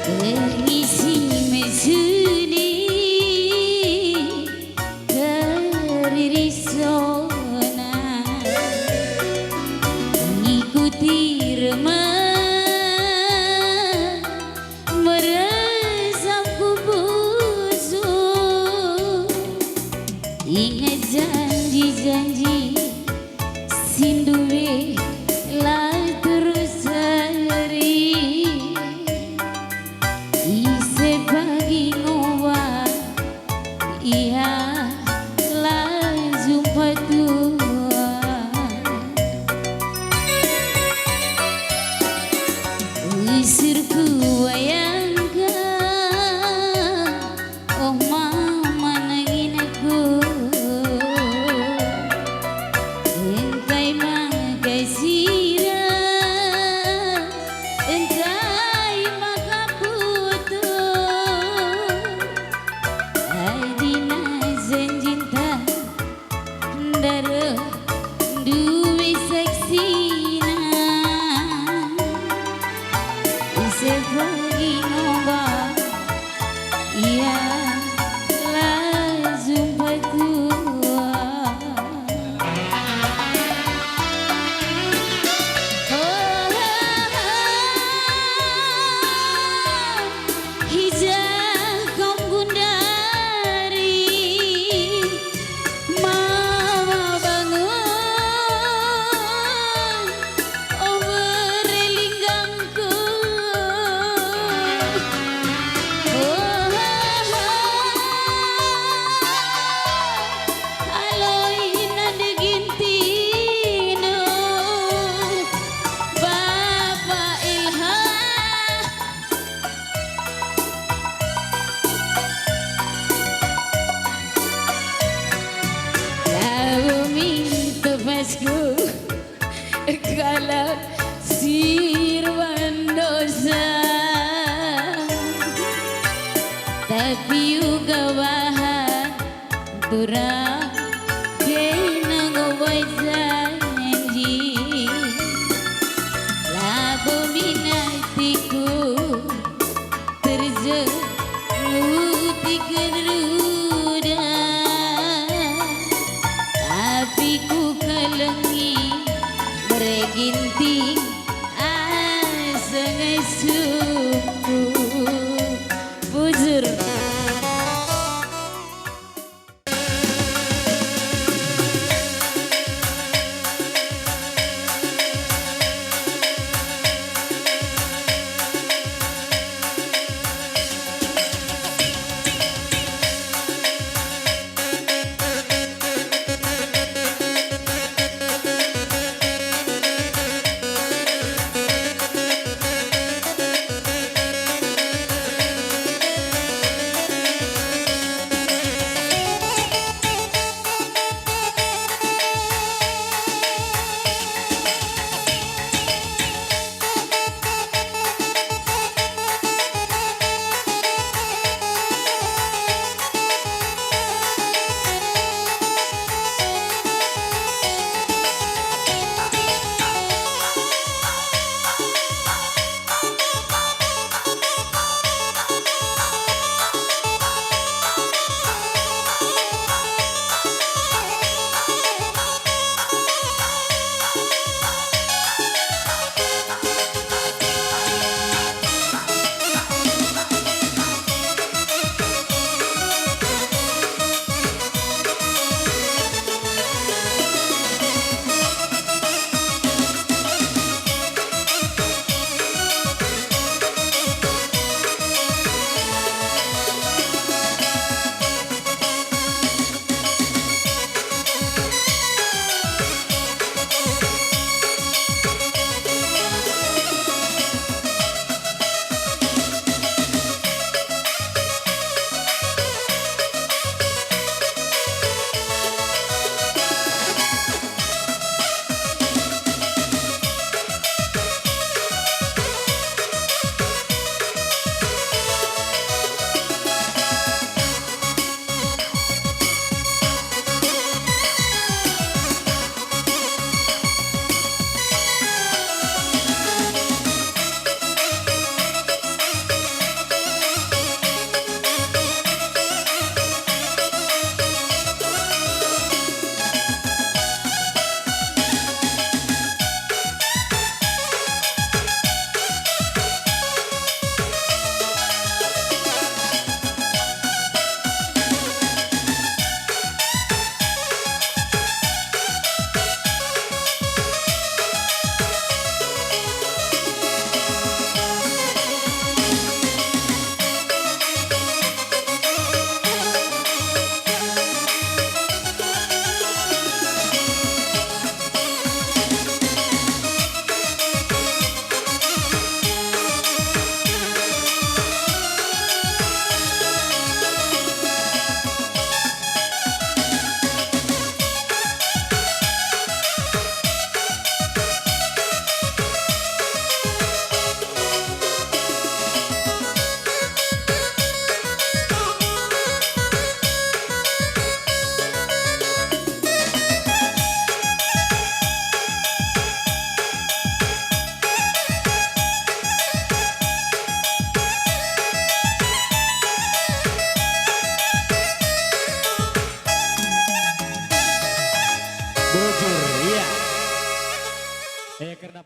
Berisi mesuni keririsona ikuti remah meresapku busuk ingat janji-janji sinduwe lah terus hari ise pagi ngowa iya lah jumpa tua usirku bayangkan oh mama nangin aku engkai makasirah engkai makaputuh adina janjinta darah duwe saksina ise pagi ngoba iya lah jumpa tua hijau kau gundari mama bangun oh berelinggangku aloi nade gintino Bapak Ilham lau minta pasku kalau sirwan dosa tapi juga bahan turang kena ngobay janji labo minatiku terjemuti keruda tapi ku kalengi bereginting asang suku bujur Eh, kerda